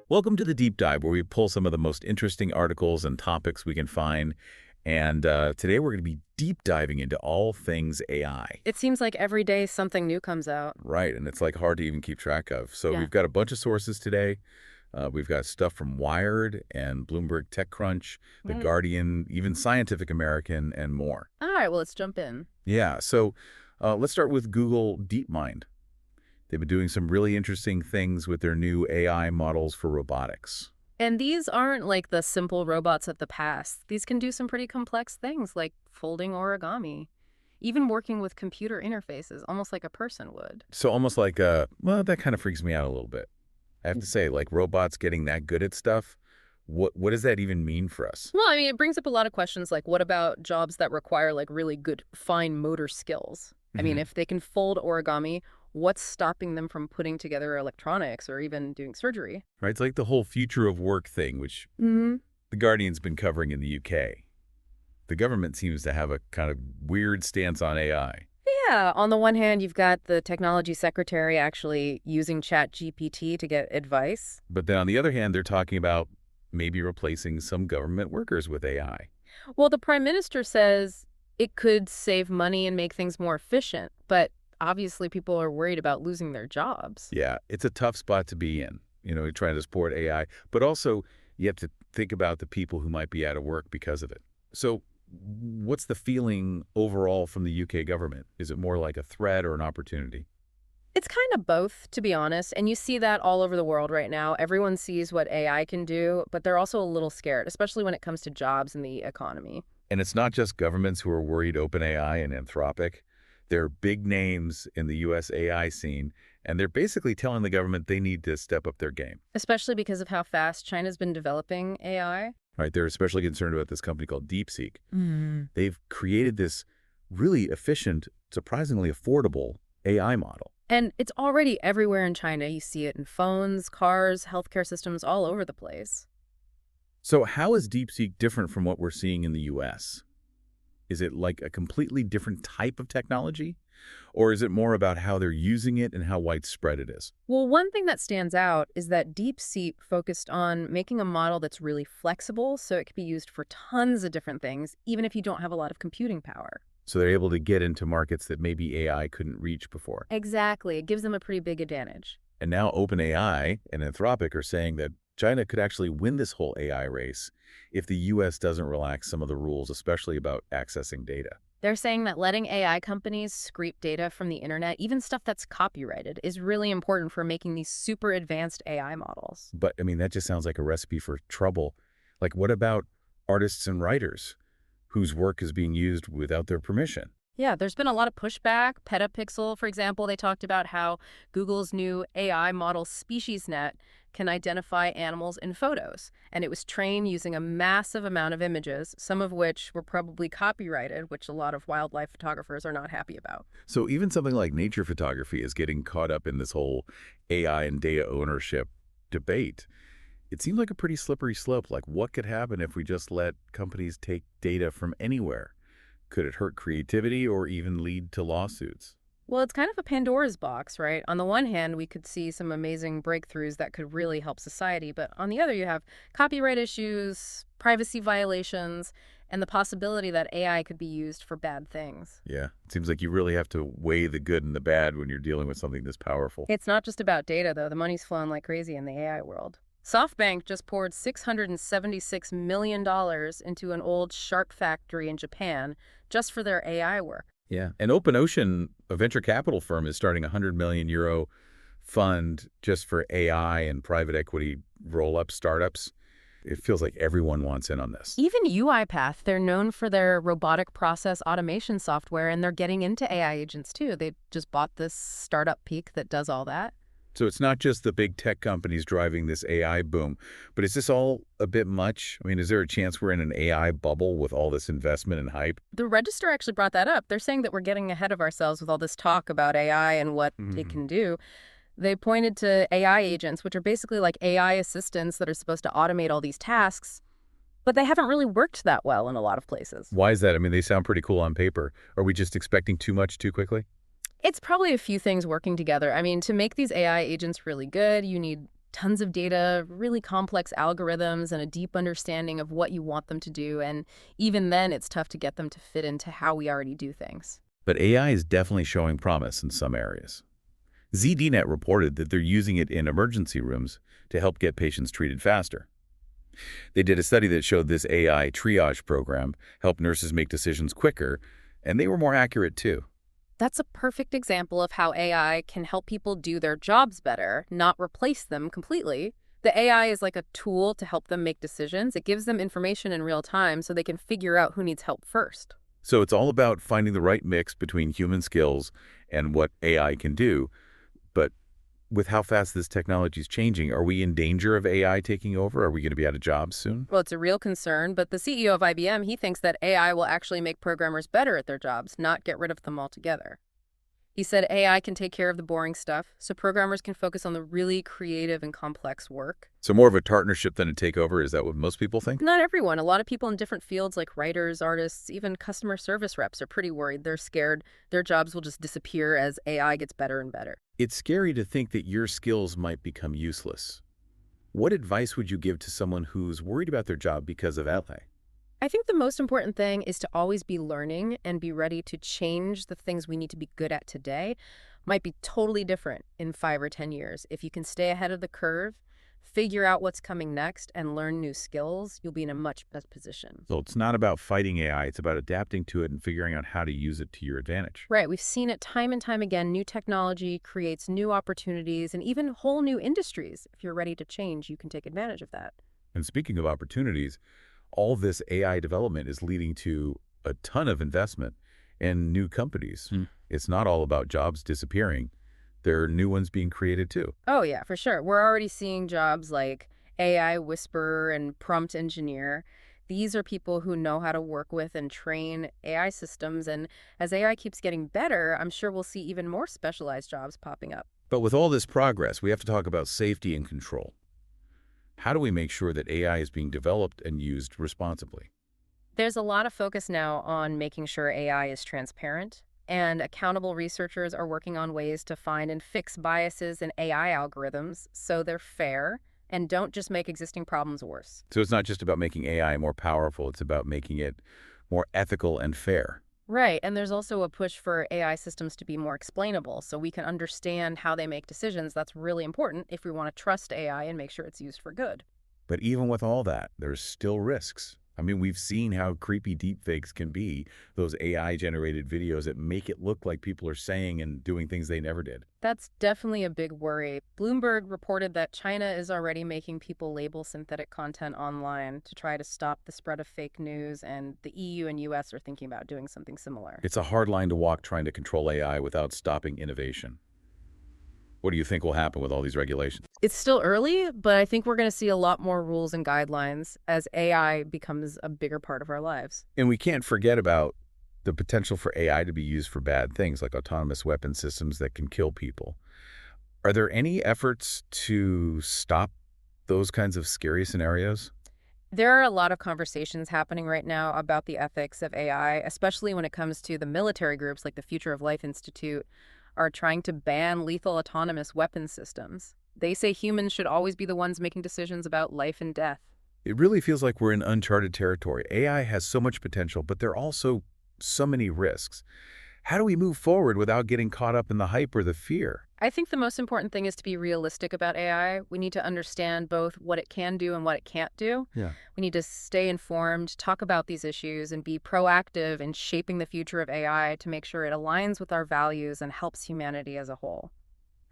Welcome to the Deep Dive, where we pull some of the most interesting articles and topics we can find. And today we're going to be deep diving into all things AI. It seems like every day something new comes out. Right, and it's like hard to even keep track of. So Yeah. we've got a bunch of sources today. We've got stuff from Wired and Bloomberg TechCrunch, The Right. Guardian, even Scientific American, and more. All right, well, let's jump in. Yeah, so let's start with Google DeepMind. They've been doing some really interesting things with their new AI models for robotics. And these aren't like the simple robots of the past. These can do some pretty complex things like folding origami, even working with computer interfaces, almost like a person would. So almost like, well, that kind of freaks me out a little bit. I have to say, like robots getting that good at stuff, what does that even mean for us? Well, I mean, it brings up a lot of questions like what about jobs that require like really good fine motor skills? I mean, Mhm. if they can fold origami, what's stopping them from putting together electronics or even doing surgery? Right, it's like the whole future of work thing, which The Guardian's been covering in the UK. The government seems to have a kind of weird stance on AI. Yeah, on the one hand, you've got the technology secretary actually using ChatGPT to get advice. But then on the other hand, they're talking about maybe replacing some government workers with AI. Well, the prime minister says it could save money and make things more efficient, but obviously people are worried about losing their jobs. Yeah, it's a tough spot to be in, trying to support AI. But also, you have to think about the people who might be out of work because of it. So what's the feeling overall from the UK government? Is it more like a threat or an opportunity? It's kind of both, to be honest, and you see that all over the world right now. Everyone sees what AI can do, but they're also a little scared, especially when it comes to jobs and the economy. And it's not just governments who are worried. OpenAI and Anthropic, they're big names in the US AI scene, and they're basically telling the government they need to step up their game. Especially because of how fast China's been developing AI. Right? They're especially concerned about this company called DeepSeek. Mm. They've created this really efficient, surprisingly affordable AI model. And it's already everywhere in China. You see it in phones, cars, healthcare systems all over the place. So how is DeepSeek different from what we're seeing in the US? Is it like a completely different type of technology? Or is it more about how they're using it and how widespread it is? Well, one thing that stands out is that DeepSeek focused on making a model that's really flexible so it could be used for tons of different things, even if you don't have a lot of computing power. So they're able to get into markets that maybe AI couldn't reach before. Exactly. It gives them a pretty big advantage. And now OpenAI and Anthropic are saying that China could actually win this whole AI race if the US doesn't relax some of the rules, especially about accessing data. They're saying that letting AI companies scrape data from the internet, even stuff that's copyrighted, is really important for making these super advanced AI models. But I mean, that just sounds like a recipe for trouble. Like, what about artists and writers whose work is being used without their permission? Yeah, there's been a lot of pushback. Petapixel, for example, they talked about how Google's new AI model SpeciesNet can identify animals in photos. And it was trained using a massive amount of images, some of which were probably copyrighted, which a lot of wildlife photographers are not happy about. So even something like nature photography is getting caught up in this whole AI and data ownership debate. It seems like a pretty slippery slope. Like, what could happen if we just let companies take data from anywhere? Could it hurt creativity or even lead to lawsuits? Well, it's kind of a Pandora's box, right? On the one hand, we could see some amazing breakthroughs that could really help society, but on the other, you have copyright issues, privacy violations, and the possibility that AI could be used for bad things. Yeah, it seems like you really have to weigh the good and the bad when you're dealing with something this powerful. It's not just about data, though. The money's flowing like crazy in the AI world. SoftBank just poured $676 million into an old shark factory in Japan just for their AI work. Yeah, and OpenOcean, a venture capital firm, is starting a €100 million fund just for AI and private equity roll-up startups. It feels like everyone wants in on this. Even UiPath, they're known for their robotic process automation software, and they're getting into AI agents too. They just bought this startup Peak that does all that. So it's not just the big tech companies driving this AI boom, but is this all a bit much? I mean, is there a chance we're in an AI bubble with all this investment and hype? The Register actually brought that up. They're saying that we're getting ahead of ourselves with all this talk about AI and what it can do. They pointed to AI agents, which are basically like AI assistants that are supposed to automate all these tasks, but they haven't really worked that well in a lot of places. Why is that? I mean, they sound pretty cool on paper. Are we just expecting too much too quickly? It's probably a few things working together. I mean, to make these AI agents really good, you need tons of data, really complex algorithms, and a deep understanding of what you want them to do. And even then, it's tough to get them to fit into how we already do things. But AI is definitely showing promise in some areas. ZDNet reported that they're using it in emergency rooms to help get patients treated faster. They did a study that showed this AI triage program helped nurses make decisions quicker, and they were more accurate too. That's a perfect example of how AI can help people do their jobs better, not replace them completely. The AI is like a tool to help them make decisions. It gives them information in real time so they can figure out who needs help first. So it's all about finding the right mix between human skills and what AI can do. But with how fast this technology is changing, are we in danger of AI taking over? Are we going to be out of jobs soon? Well, it's a real concern, but the CEO of IBM, he thinks that AI will actually make programmers better at their jobs, not get rid of them altogether. He said AI can take care of the boring stuff, so programmers can focus on the really creative and complex work. So more of a partnership than a takeover, is that what most people think? Not everyone. A lot of people in different fields like writers, artists, even customer service reps are pretty worried. They're scared their jobs will just disappear as AI gets better and better. It's scary to think that your skills might become useless. What advice would you give to someone who's worried about their job because of AI? I think the most important thing is to always be learning and be ready to change the things we need to be good at today. Might be totally different in 5 or 10 years. If you can stay ahead of the curve, figure out what's coming next, and learn new skills, you'll be in a much better position. So it's not about fighting AI, it's about adapting to it and figuring out how to use it to your advantage. Right, we've seen it time and time again. New technology creates new opportunities and even whole new industries. If you're ready to change, you can take advantage of that. And speaking of opportunities, all this AI development is leading to a ton of investment in new companies. It's not all about jobs disappearing. There are new ones being created too. Oh, yeah, for sure. We're already seeing jobs like AI whisperer and prompt engineer. These are people who know how to work with and train AI systems. And as AI keeps getting better, I'm sure we'll see even more specialized jobs popping up. But with all this progress, we have to talk about safety and control. How do we make sure that AI is being developed and used responsibly? There's a lot of focus now on making sure AI is transparent, and accountable researchers are working on ways to find and fix biases in AI algorithms so they're fair and don't just make existing problems worse. So it's not just about making AI more powerful, it's about making it more ethical and fair. Right, and there's also a push for AI systems to be more explainable so we can understand how they make decisions. That's really important if we want to trust AI and make sure it's used for good. But even with all that, there's still risks. I mean, we've seen how creepy deepfakes can be, those AI-generated videos that make it look like people are saying and doing things they never did. That's definitely a big worry. Bloomberg reported that China is already making people label synthetic content online to try to stop the spread of fake news, and the EU and US are thinking about doing something similar. It's a hard line to walk trying to control AI without stopping innovation. What do you think will happen with all these regulations? It's still early, but I think we're going to see a lot more rules and guidelines as AI becomes a bigger part of our lives. And we can't forget about the potential for AI to be used for bad things, like autonomous weapon systems that can kill people. Are there any efforts to stop those kinds of scary scenarios? There are a lot of conversations happening right now about the ethics of AI, especially when it comes to the military groups like the Future of Life Institute are trying to ban lethal autonomous weapon systems. They say humans should always be the ones making decisions about life and death. It really feels like we're in uncharted territory. AI has so much potential, but there are also so many risks. How do we move forward without getting caught up in the hype or the fear? I think the most important thing is to be realistic about AI. We need to understand both what it can do and what it can't do. Yeah. We need to stay informed, talk about these issues, and be proactive in shaping the future of AI to make sure it aligns with our values and helps humanity as a whole.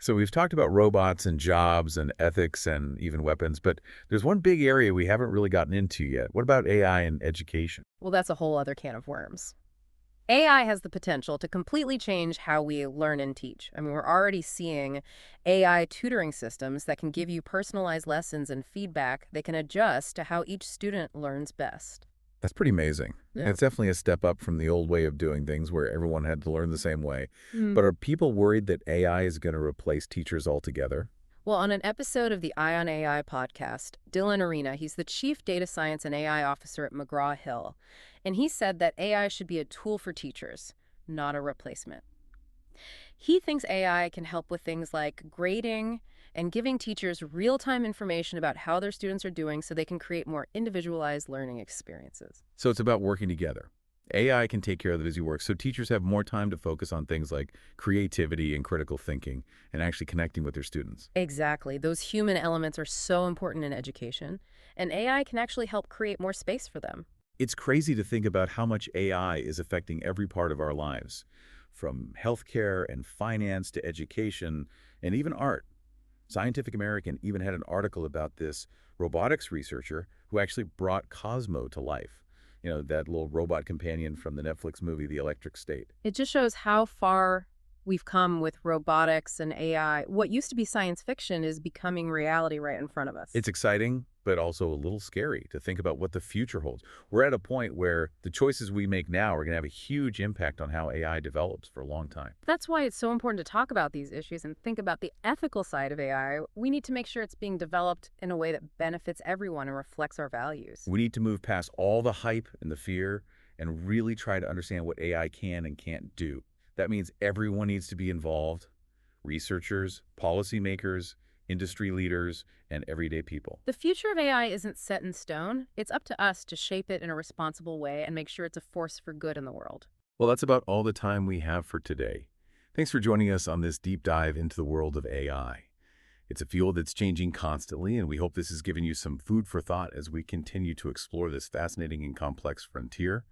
So we've talked about robots and jobs and ethics and even weapons, but there's one big area we haven't really gotten into yet. What about AI and education? Well, that's a whole other can of worms. AI has the potential to completely change how we learn and teach. I mean, we're already seeing AI tutoring systems that can give you personalized lessons and feedback that can adjust to how each student learns best. That's pretty amazing. Yeah. It's definitely a step up from the old way of doing things where everyone had to learn the same way. But are people worried that AI is going to replace teachers altogether? Well, on an episode of the Eye on AI podcast, Dylan Arena, he's the Chief Data Science and AI Officer at McGraw-Hill, and he said that AI should be a tool for teachers, not a replacement. He thinks AI can help with things like grading, and giving teachers real-time information about how their students are doing so they can create more individualized learning experiences. So it's about working together. AI can take care of the busy work, so teachers have more time to focus on things like creativity and critical thinking and actually connecting with their students. Exactly. Those human elements are so important in education, and AI can actually help create more space for them. It's crazy to think about how much AI is affecting every part of our lives, from healthcare and finance to education and even art. Scientific American even had an article about this robotics researcher who actually brought Cosmo to life. You know, that little robot companion from the Netflix movie, The Electric State. It just shows how far we've come with robotics and AI. What used to be science fiction is becoming reality right in front of us. It's exciting, but also a little scary to think about what the future holds. We're at a point where the choices we make now are going to have a huge impact on how AI develops for a long time. That's why it's so important to talk about these issues and think about the ethical side of AI. We need to make sure it's being developed in a way that benefits everyone and reflects our values. We need to move past all the hype and the fear and really try to understand what AI can and can't do. That means everyone needs to be involved: researchers, policymakers, industry leaders, and everyday people. The future of AI isn't set in stone. It's up to us to shape it in a responsible way and make sure it's a force for good in the world. Well, that's about all the time we have for today. Thanks for joining us on this deep dive into the world of AI. It's a field that's changing constantly, and we hope this has given you some food for thought as we continue to explore this fascinating and complex frontier.